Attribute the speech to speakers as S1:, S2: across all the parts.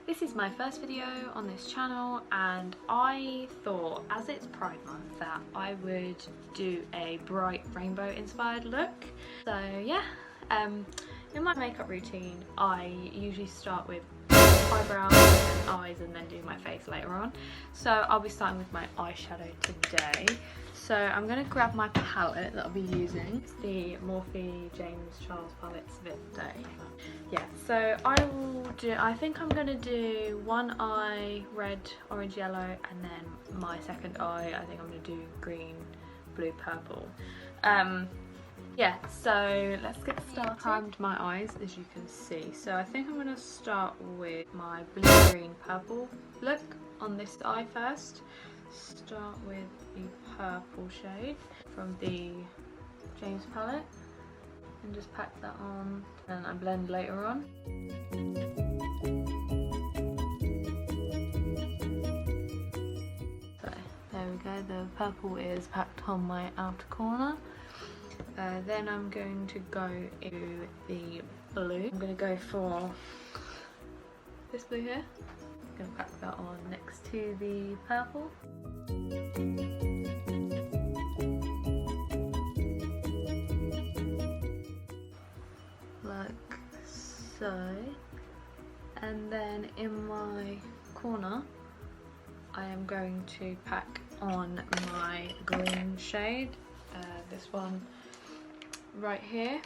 S1: This is my first video on this channel, and I thought, as it's Pride Month, that I would do a bright rainbow inspired look. So yeah, in my makeup routine I usually start with eyebrows and eyes and then do my face later on. So I'll be starting with my eyeshadow today. So I'm going to grab my palette that I'll be using. It's the Morphe James Charles palette Civet Day. Yeah, so I think I'm going to do one eye red, orange, yellow, and then my second eye I think I'm going to do green, blue, purple. Yeah, so let's get started. I've primed my eyes, as you can see. So I think I'm going to start with my blue, green, purple look on this eye first. Start with the purple shade from the James palette and just pack that on, and I blend later on. So there we go, the purple is packed on my outer corner. Then I'm going to go into the blue. I'm going to go for this blue here. I'm going to pack that on next to the purple. Like so. And then in my corner I am going to pack on my green shade. This one right here.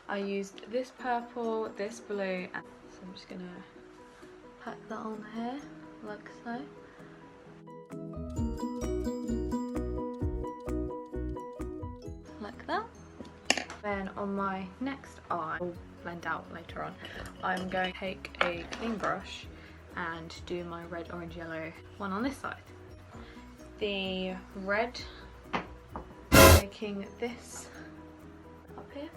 S1: I used this purple, this blue, and so I'm just gonna pack that on here like so. Like that. Then on my next eye, I'll blend out later on, I'm going to take a clean brush and do my red, orange, yellow one on this side. The red, taking this up here.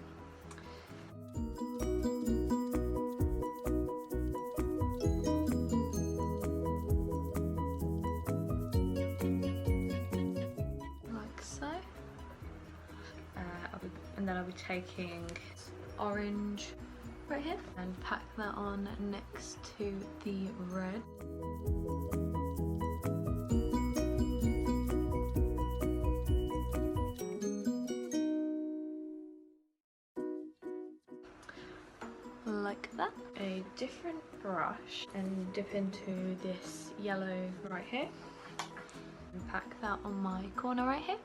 S1: Like so. And then I'll be taking orange right here and pack that on next to the red. Like that. A different brush and dip into this yellow right here and pack that on my corner right here.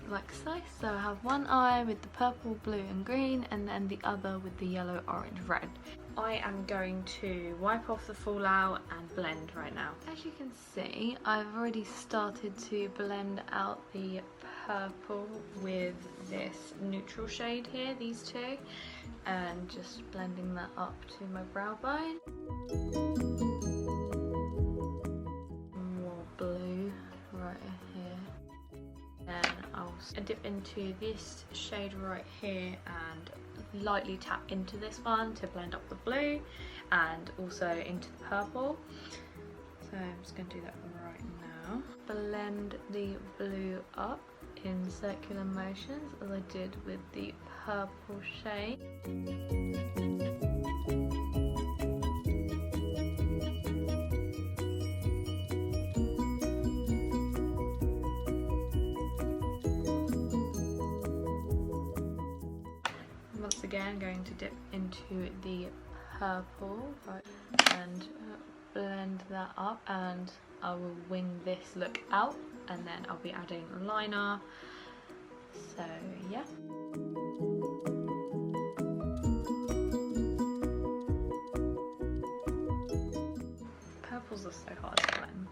S1: Like so. So I have one eye with the purple, blue and green, and then the other with the yellow, orange, red. I am going to wipe off the fallout and blend right now. As you can see, I've already started to blend out the purple with this neutral shade here, these two, and just blending that up to my brow bone. More blue right here. Then I'll dip into this shade right here and lightly tap into this one to blend up the blue and also into the purple. So I'm just going to do that right now. Blend the blue up in circular motions as I did with the purple shade. Once again, going to dip into the purple and blend that up, and I will wing this look out, and then I'll be adding liner. So yeah. Purples are so hard to blend,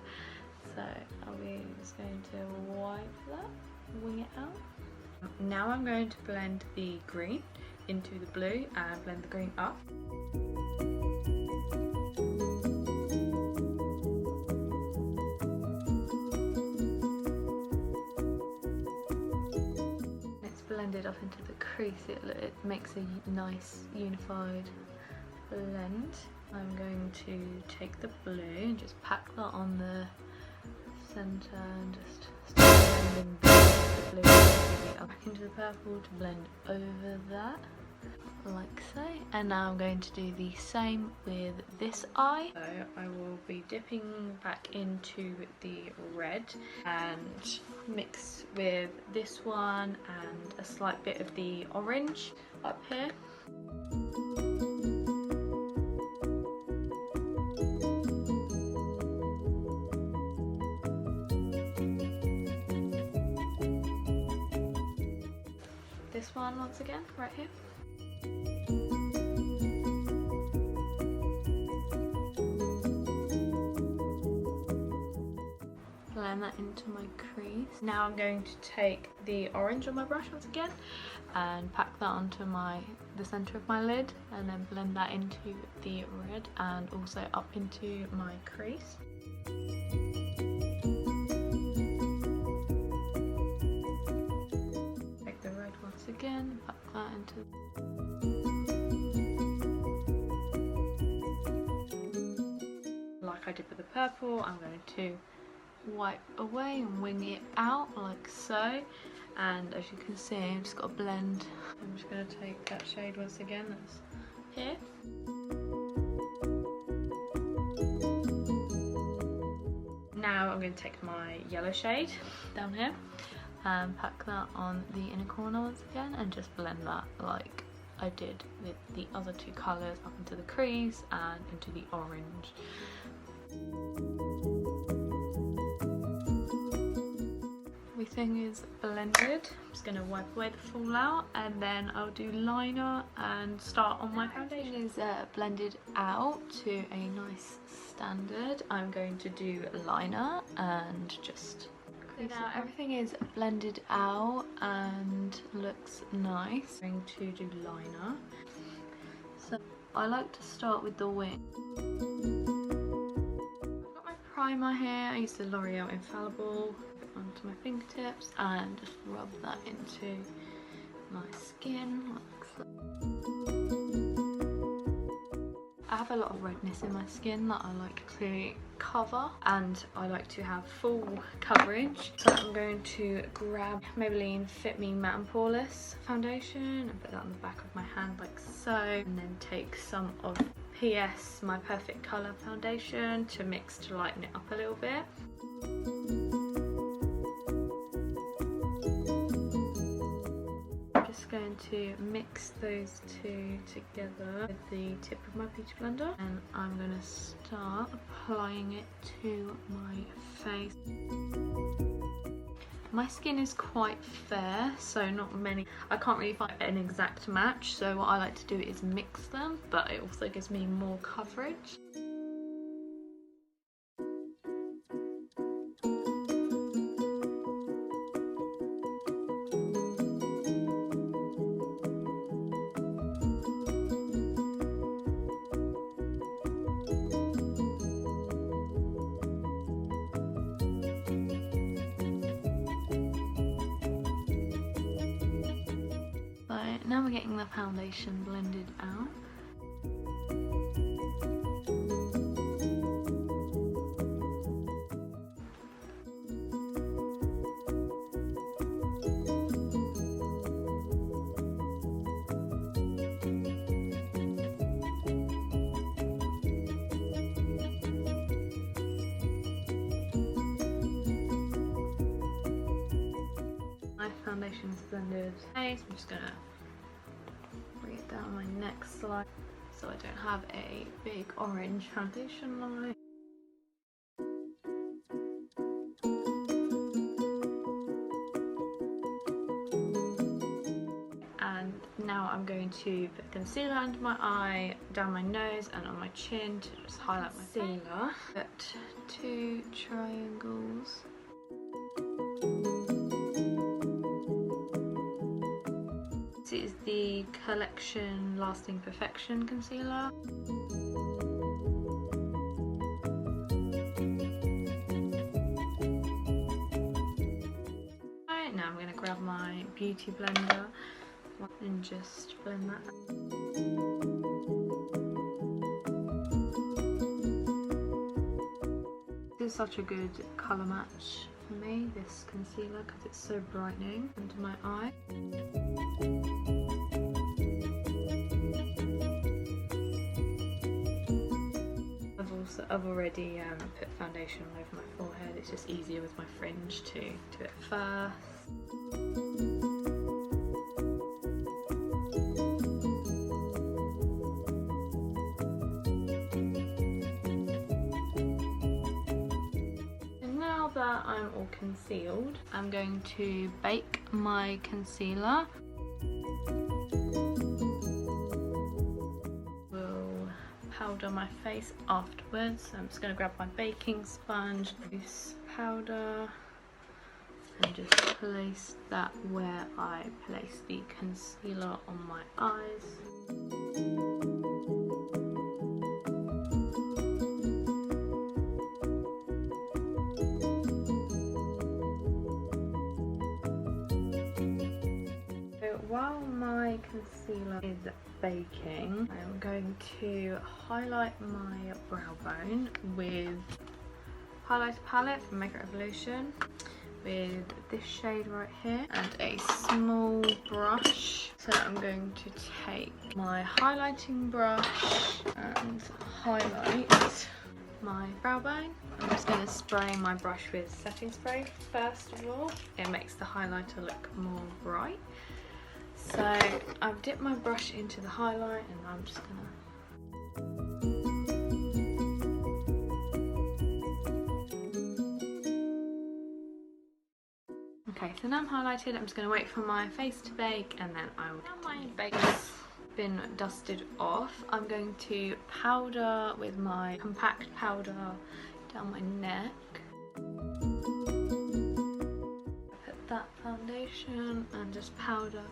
S1: so I'll be just going to wipe that, wing it out. Now I'm going to blend the green into the blue and blend the green up. It's blended up into the crease. It makes a nice unified blend. I'm going to take the blue and just pack that on the centre and just start blending the blue back into the purple to blend over that, like so. And now I'm going to do the same with this eye. So I will be dipping back into the red and mix with this one and a slight bit of the orange up here. This one once again, right here. Blend that into my crease. Now I'm going to take the orange on my brush once again and pack that onto the centre of my lid, and then blend that into the red and also up into my crease. Take the red once again, pack that into like I did with the purple. I'm going to wipe away and wing it out like so, and as you can see I've just got to blend. I'm just going to take that shade once again that's here. Now I'm going to take my yellow shade down here and pack that on the inner corner once again and just blend that like I did with the other two colours up into the crease and into the orange. Everything is blended. I'm just going to wipe away the fallout and then I'll do liner and start on my foundation. Everything is blended out to a nice standard. I'm going to do liner and just now everything is blended out and looks nice. I'm going to do liner. So I like to start with the wing. I've got my primer here. I use the L'Oreal Infallible. Onto my fingertips and just rub that into my skin like so. I have a lot of redness in my skin that I like to cover, and I like to have full coverage. So I'm going to grab Maybelline Fit Me Matte and Poreless foundation and put that on the back of my hand like so, and then take some of PS My Perfect Colour foundation to mix to lighten it up a little bit. Going to mix those two together with the tip of my beauty blender, and I'm going to start applying it to my face. My skin is quite fair, so not many, I can't really find an exact match, so what I like to do is mix them, but it also gives me more coverage. Now we're getting the foundation blended out. My foundation is blended. I'm just gonna bring it down my next slide so I don't have a big orange foundation line. And now I'm going to put concealer under my eye, down my nose and on my chin to just highlight my concealer. Put 2 triangles. This is the Collection Lasting Perfection concealer. Right, now I'm going to grab my beauty blender and just blend that. This such a good colour match for me, this concealer, because it's so brightening under my eye. I've already put foundation all over my forehead. It's just easier with my fringe to do it first. And now that I'm all concealed, I'm going to bake my concealer. Powder my face afterwards. So I'm just going to grab my baking sponge, loose powder, and just place that where I place the concealer on my eyes. While my concealer is baking, I'm going to highlight my brow bone with highlighter palette from Makeup Revolution with this shade right here and a small brush. So I'm going to take my highlighting brush and highlight my brow bone. I'm just going to spray my brush with setting spray first of all. It makes the highlighter look more bright. So I've dipped my brush into the highlight and I'm just gonna okay, so now I'm highlighted. I'm just gonna wait for my face to bake and then I will. Now my bake's been dusted off, I'm going to powder with my compact powder down my neck. Put that foundation and just powder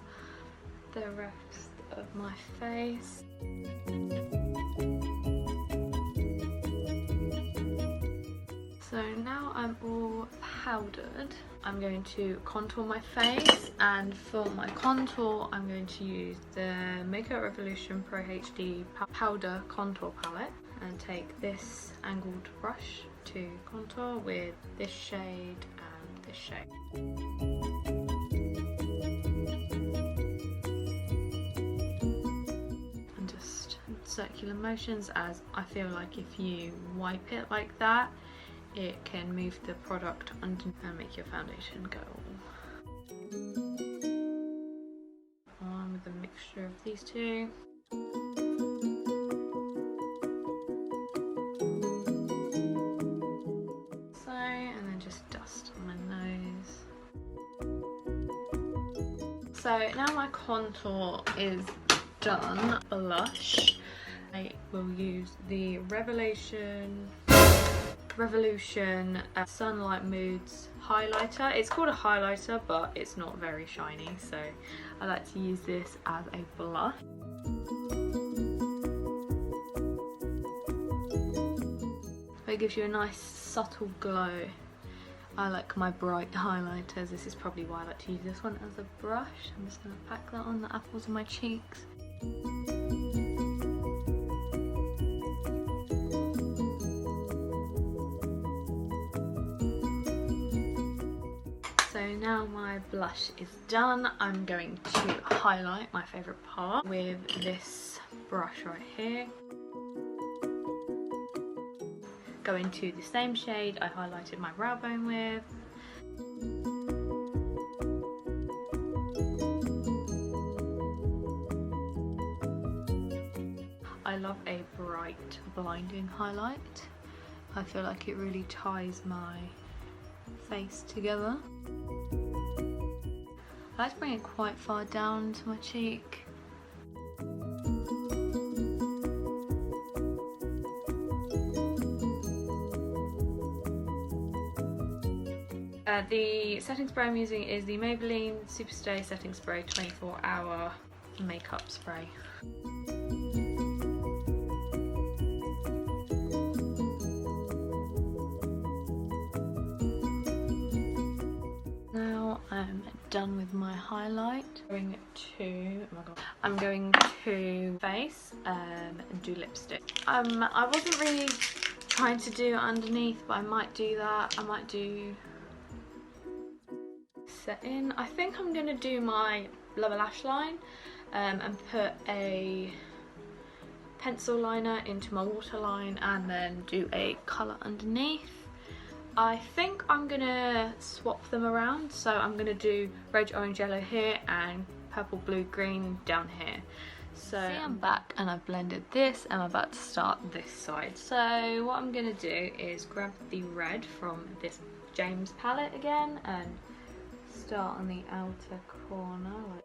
S1: the rest of my face. So now I'm all powdered, I'm going to contour my face, and for my contour I'm going to use the Makeup Revolution Pro HD Powder Contour Palette and take this angled brush to contour with this shade and this shade. Circular motions, as I feel like if you wipe it like that it can move the product under and make your foundation go on with a mixture of these two. So, and then just dust on my nose. So now my contour is done. Blush, I will use the Revolution Sunlight Moods highlighter. It's called a highlighter but it's not very shiny, so I like to use this as a blush. It gives you a nice subtle glow. I like my bright highlighters. This is probably why I like to use this one as a brush. I'm just going to pack that on the apples of my cheeks. So now my blush is done. I'm going to highlight my favourite part with this brush right here. Go into the same shade I highlighted my brow bone with. I love a bright, blinding highlight. I feel like it really ties my face together. I like to bring it quite far down to my cheek. The setting spray I'm using is the Maybelline Superstay Setting Spray 24-hour makeup spray. Now I'm done with my highlight. I'm going to face and do lipstick. I wasn't really trying to do underneath, but I might do that. I might do set in. I think I'm gonna do my lower lash line and put a pencil liner into my waterline and then do a colour underneath. I think I'm gonna swap them around, so I'm gonna do red, orange, yellow here and purple, blue, green down here. So I'm back and I've blended this and I'm about to start this side. So what I'm gonna do is grab the red from this James palette again and start on the outer corner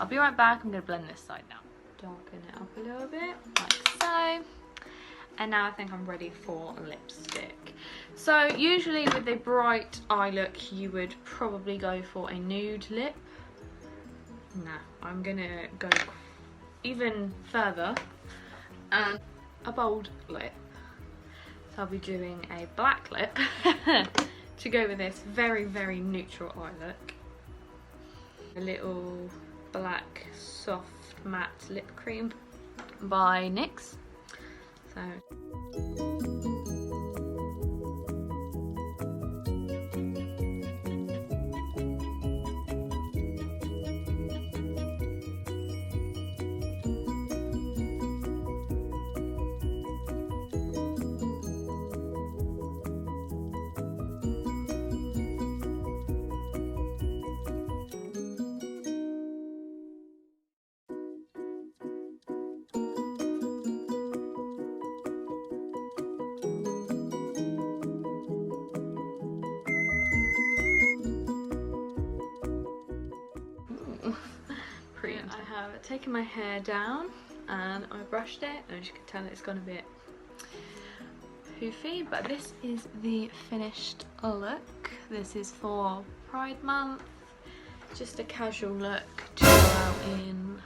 S1: I'll be right back. I'm going to blend this side now. Darken it up a little bit, like so. And now I think I'm ready for lipstick. So usually with a bright eye look, you would probably go for a nude lip. No, I'm going to go even further and a bold lip. So I'll be doing a black lip to go with this very, very neutral eye look. A little black soft matte lip cream by NYX. So I have taken my hair down and I brushed it, and as you can tell it's gone a bit poofy, but this is the finished look. This is for Pride Month, just a casual look to go out in.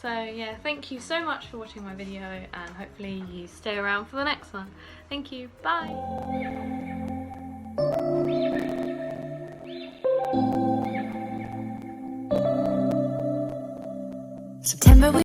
S1: So yeah, thank you so much for watching my video and hopefully you stay around for the next one. Thank you, bye!